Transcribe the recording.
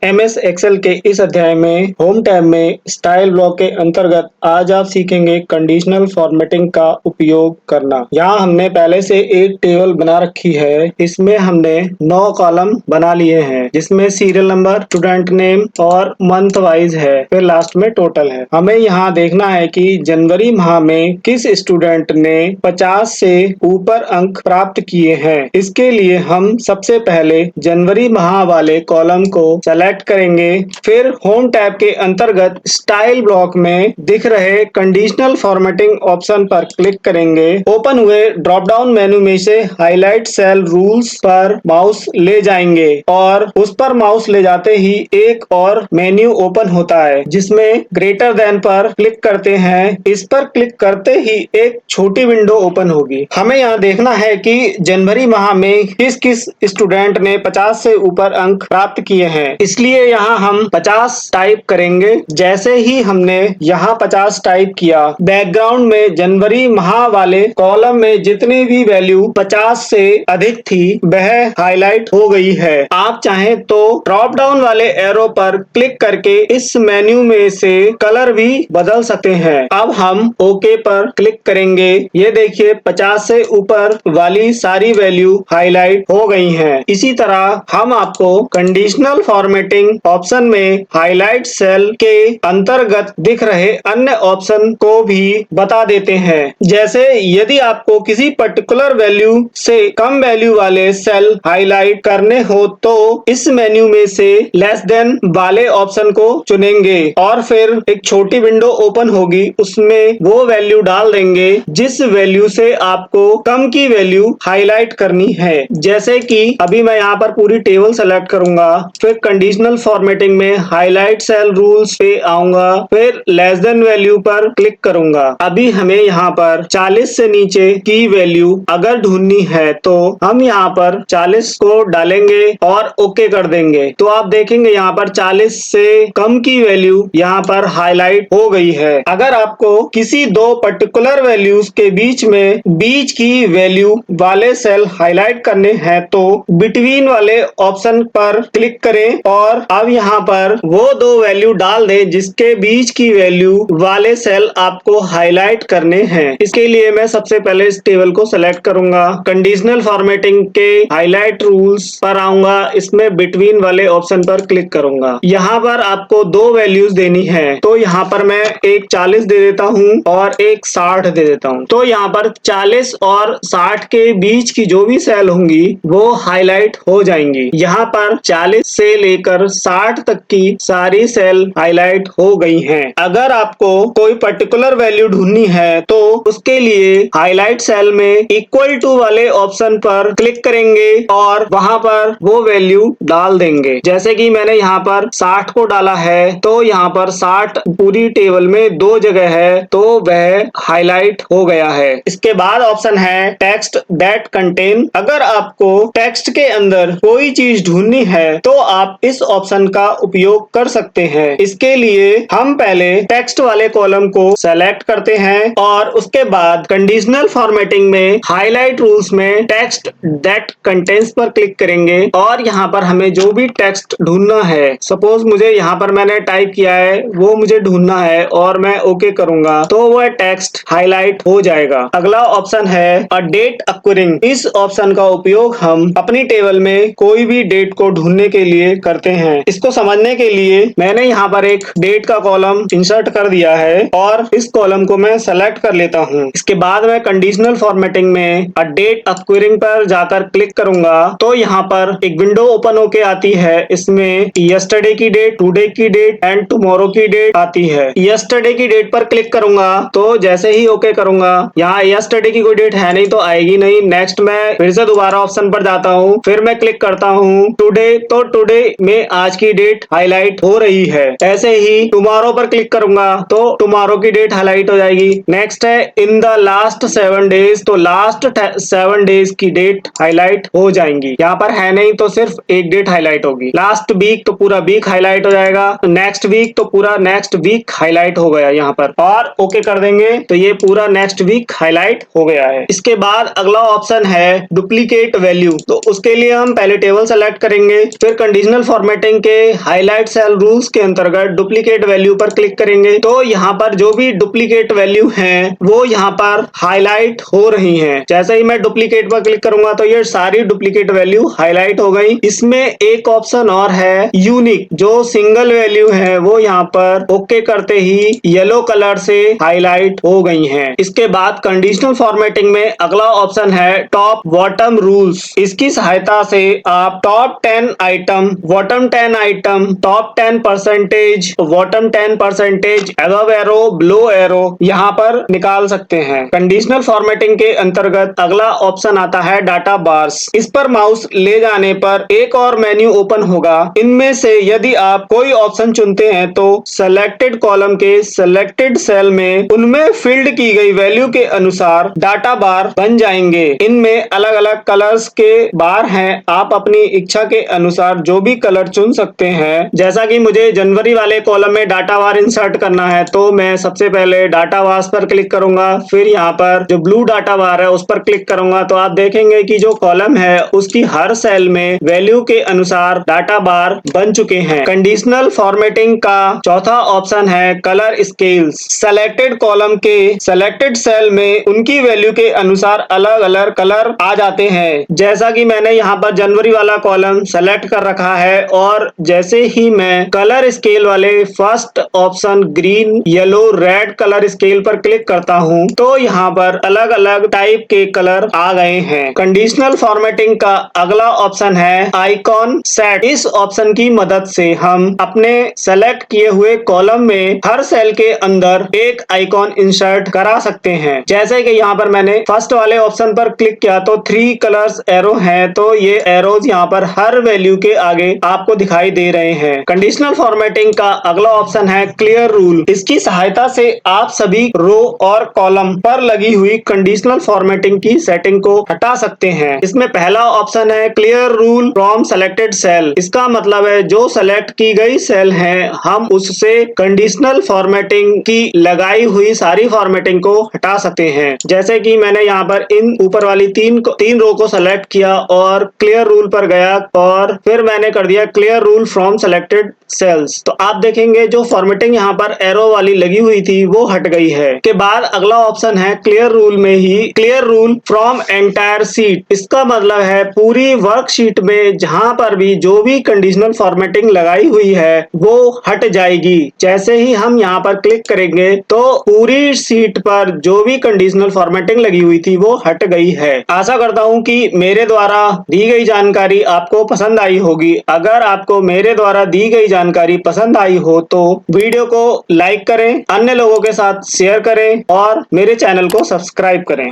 MS Excel के इस अध्याय में होम टैब में स्टाइल ब्लॉक के अंतर्गत आज आप सीखेंगे कंडीशनल फॉर्मेटिंग का उपयोग करना। यहाँ हमने पहले से एक टेबल बना रखी है। इसमें हमने 9 कॉलम बना लिए हैं, जिसमें सीरियल नंबर, स्टूडेंट नेम और मंथ वाइज है, फिर लास्ट में टोटल है। हमें यहाँ देखना है कि जनवरी माह में किस स्टूडेंट ने 50 से ऊपर अंक प्राप्त किए हैं। इसके लिए हम सबसे पहले जनवरी माह वाले कॉलम को सेलेक्ट करेंगे। फिर होम टैब के अंतर्गत स्टाइल ब्लॉक में दिख रहे कंडीशनल फॉर्मेटिंग ऑप्शन पर क्लिक करेंगे। ओपन हुए ड्रॉप डाउन मेनू में से हाईलाइट सेल रूल्स पर माउस ले जाएंगे और उस पर माउस ले जाते ही एक और मेन्यू ओपन होता है, जिसमें ग्रेटर देन पर क्लिक करते हैं। इस पर क्लिक करते ही एक छोटी विंडो ओपन होगी। हमें यहाँ देखना है कि जनवरी माह में किस किस स्टूडेंट ने 50 से ऊपर अंक प्राप्त किए हैं। इसलिए यहाँ हम 50 टाइप करेंगे। जैसे ही हमने यहाँ 50 टाइप किया, बैकग्राउंड में जनवरी माह वाले कॉलम में जितनी भी वैल्यू 50 से अधिक थी वह हाईलाइट हो गई है। आप चाहें तो ड्रॉप डाउन वाले एरो पर क्लिक करके इस मेन्यू में से कलर भी बदल सकते हैं। अब हम ओके पर क्लिक करेंगे। ये देखिए 50 से ऊपर वाली सारी वैल्यू हाईलाइट हो गई हैं। इसी तरह हम आपको कंडीशनल फॉर्मेटिंग ऑप्शन में हाईलाइट सेल के अंतर्गत दिख रहे अन्य ऑप्शन को भी बता देते हैं। जैसे यदि आपको किसी पर्टिकुलर वैल्यू से कम वैल्यू वाले सेल हाईलाइट करने हो तो इस मेन्यू में से लेस देन वाले ऑप्शन को चुनेंगे और फिर एक छोटी विंडो ओपन होगी, उसमें वो वैल्यू डाल देंगे जिस वैल्यू से आपको कम की वैल्यू हाईलाइट करनी है। जैसे कि अभी मैं यहाँ पर पूरी टेबल सेलेक्ट करूंगा, फिर कंडीशनल फॉर्मेटिंग में हाईलाइट सेल रूल्स पे आऊंगा, फिर लेस देन वैल्यू पर क्लिक करूंगा। अभी हमें यहाँ पर 40 से नीचे की वैल्यू अगर ढूंढनी है तो हम यहाँ पर 40 को डालेंगे और ओके कर देंगे। तो आप देखेंगे यहाँ पर 40 से कम की वैल्यू यहाँ पर हाईलाइट हो गई है। अगर आपको किसी दो पर्टिकुलर वैल्यूज के बीच में बीच की वैल्यू वाले सेल हाईलाइट करने हैं तो बिटवीन वाले ऑप्शन पर क्लिक करें और अब यहाँ पर वो दो वैल्यू डाल दें जिसके बीच की वैल्यू वाले सेल आपको हाईलाइट करने हैं। इसके लिए मैं सबसे पहले इस टेबल को सेलेक्ट करूंगा, कंडीशनल फॉर्मेटिंग के हाईलाइट रूल्स पर आऊंगा, इसमें बिटवीन वाले ऑप्शन पर क्लिक करूंगा। यहाँ पर आपको दो वैल्यूज देनी है, तो यहाँ पर मैं एक 40 दे देता हूँ और एक 60 दे देता हूँ। तो यहाँ पर 40 और 60 के बीच की जो भी सेल होंगी वो हाईलाइट हो जाएंगी। यहाँ पर 40 से लेकर 60 तक की सारी सेल हाईलाइट हो गई हैं। अगर आपको कोई पर्टिकुलर वैल्यू ढूंढनी है तो उसके लिए हाईलाइट सेल में इक्वल टू वाले ऑप्शन पर क्लिक करेंगे और वहां पर वो वैल्यू डाल देंगे। जैसे कि मैंने यहाँ पर 60 को डाला है, तो यहाँ पर 60 पूरी टेबल में दो जगह है, तो वह हाईलाइट हो गया है। इसके बाद ऑप्शन है टेक्स्ट दैट कंटेन। अगर आपको टेक्स्ट के अंदर कोई चीज ढूंढनी है तो आप इस ऑप्शन का उपयोग कर सकते हैं। इसके लिए हम पहले टेक्स्ट वाले कॉलम को सेलेक्ट करते हैं और उसके बाद कंडीशनल फॉर्मेटिंग में हाईलाइट रूल्स में टेक्स्ट दैट कंटेन्स पर क्लिक करेंगे और यहाँ पर हमें जो भी टेक्स्ट ढूंढना है, सपोज मुझे यहाँ पर मैंने टाइप किया है वो मुझे ढूंढना है और मैं ओके करूंगा तो वह टेक्स्ट हाईलाइट हो जाएगा। अगला ऑप्शन है अ डेट अक्यूरिंग। इस ऑप्शन का उपयोग हम अपनी टेबल में कोई भी डेट को ढूंढने के लिए करते हैं। इसको समझने के लिए मैंने यहाँ पर एक डेट का कॉलम इंसर्ट कर दिया है और इस कॉलम को मैं सेलेक्ट कर लेता हूँ। इसके बाद मैं कंडीशनल फॉर्मेटिंग में अ डेट अक्यूरिंग पर जाकर क्लिक करूंगा तो यहाँ पर एक विंडो ओपन होके आती है। इसमें यस्टरडे की डेट, टुडे की डेट एंड टुमारो की डेट आती है। यस्टरडे की डेट पर क्लिक करूंगा तो जैसे ही ओके करूंगा, यहाँ यस्टरडे की कोई डेट है नहीं तो आएगी नहीं। नेक्स्ट मैं फिर से दोबारा ऑप्शन पर जाता हूँ, फिर मैं क्लिक करता हूँ टुडे, तो टुडे में आज की डेट हाईलाइट हो रही है। ऐसे ही टुमारो पर क्लिक करूंगा तो टुमारो की डेट हाईलाइट हो जाएगी। नेक्स्ट है इन द लास्ट 7 डेज, तो लास्ट 7 डेज की डेट हाईलाइट हो जाएंगी। यहाँ पर है नहीं तो सिर्फ एक डेट हाईलाइट होगी। लास्ट वीक तो पूरा वीक हाईलाइट हो जाएगा। नेक्स्ट वीक तो पूरा नेक्स्ट वीक हाईलाइट हो गया यहाँ पर और ओके कर देंगे तो ये पूरा नेक्स्ट वीक हाईलाइट हो गया है। इसके बाद अगला ऑप्शन है डुप्लीकेट वैल्यू। तो उसके लिए हम पहले टेबल सेलेक्ट करेंगे, फिर कंडीशनल फॉर्मेट फॉर्मेटिंग के हाईलाइट सेल रूल्स के अंतर्गत डुप्लीकेट वैल्यू पर क्लिक करेंगे तो यहाँ पर जो भी डुप्लीकेट वैल्यू हैं वो यहाँ पर हाईलाइट हो रही हैं। जैसे ही मैं डुप्लीकेट पर क्लिक करूंगा तो ये सारी डुप्लीकेट वैल्यू हाईलाइट हो गई। इसमें एक ऑप्शन और है यूनिक, जो सिंगल वैल्यू है वो यहाँ पर ओके करते ही येलो कलर से हाईलाइट हो गई हैं। इसके बाद कंडीशनल फॉर्मेटिंग में अगला ऑप्शन है टॉप बॉटम रूल्स। इसकी सहायता से आप top 10 item, bottom 10 item, top 10%, bottom 10%, above arrow, below arrow यहाँ पर निकाल सकते हैं। कंडीशनल फॉर्मेटिंग के अंतर्गत अगला ऑप्शन आता है डाटा बार्स। इस पर माउस ले जाने पर एक और मेन्यू ओपन होगा। इनमें से यदि आप कोई ऑप्शन चुनते हैं तो सेलेक्टेड कॉलम के सेलेक्टेड सेल में उनमें फील्ड की गई वैल्यू के अनुसार डाटा बार बन जाएंगे। इनमें अलग अलग कलर्स के बार हैं। आप अपनी इच्छा के अनुसार जो भी कलर चुन सकते हैं। जैसा कि मुझे जनवरी वाले कॉलम में डाटा बार इंसर्ट करना है तो मैं सबसे पहले डाटा बार्स पर क्लिक करूंगा, फिर यहाँ पर जो ब्लू डाटा बार है उस पर क्लिक करूंगा तो आप देखेंगे कि जो कॉलम है उसकी हर सेल में वैल्यू के अनुसार डाटा बार बन चुके हैं। कंडीशनल फॉर्मेटिंग का चौथा ऑप्शन है कलर स्केल्स। सेलेक्टेड कॉलम के सेलेक्टेड सेल में उनकी वैल्यू के अनुसार अलग अलग कलर आ जाते हैं। जैसा कि मैंने यहाँ पर जनवरी वाला कॉलम सेलेक्ट कर रखा है और जैसे ही मैं कलर स्केल वाले first option green, yellow, red colour scale पर क्लिक करता हूँ तो यहाँ पर अलग अलग टाइप के कलर आ गए हैं। कंडीशनल फॉर्मेटिंग का अगला ऑप्शन है आइकॉन सेट। इस ऑप्शन की मदद से हम अपने सेलेक्ट किए हुए कॉलम में हर सेल के अंदर एक आइकॉन इंसर्ट करा सकते हैं। जैसे कि यहाँ पर मैंने फर्स्ट वाले ऑप्शन पर क्लिक किया तो 3 कलर्स एरो हैं तो ये एरोज यहाँ पर हर वैल्यू के आगे आपको दिखाई दे रहे हैं। कंडीशनल फॉर्मेटिंग का अगला ऑप्शन है क्लियर रूल। इसकी सहायता से आप सभी रो और कॉलम पर लगी हुई कंडीशनल फॉर्मेटिंग की सेटिंग को हटा सकते हैं। इसमें पहला ऑप्शन है clear rule from selected cell. इसका मतलब है जो सेलेक्ट की गई सेल है हम उससे कंडीशनल फॉर्मेटिंग की लगाई हुई सारी फॉर्मेटिंग को हटा सकते हैं। जैसे कि मैंने यहाँ पर इन ऊपर वाली तीन रो को सेलेक्ट किया और क्लियर रूल पर गया और फिर मैंने कर दिया clear rule from selected cells. तो आप देखेंगे जो फॉर्मेटिंग यहाँ पर एरो वाली लगी हुई थी वो हट गई है। के बाद अगला ऑप्शन है क्लियर रूल में ही clear rule from entire sheet. इसका मतलब है पूरी वर्कशीट में जहां पर भी जो भी कंडीशनल फॉर्मेटिंग लगाई हुई है वो हट जाएगी। जैसे ही हम यहाँ पर क्लिक करेंगे तो पूरी शीट पर जो भी कंडीशनल फॉर्मेटिंग लगी हुई थी वो हट गई है। आशा करता हूँ कि मेरे द्वारा दी गई जानकारी आपको पसंद आई होगी। अगर आपको मेरे द्वारा दी गई जानकारी पसंद आई हो तो वीडियो को लाइक करें, अन्य लोगों के साथ शेयर करें और मेरे चैनल को सब्सक्राइब करें।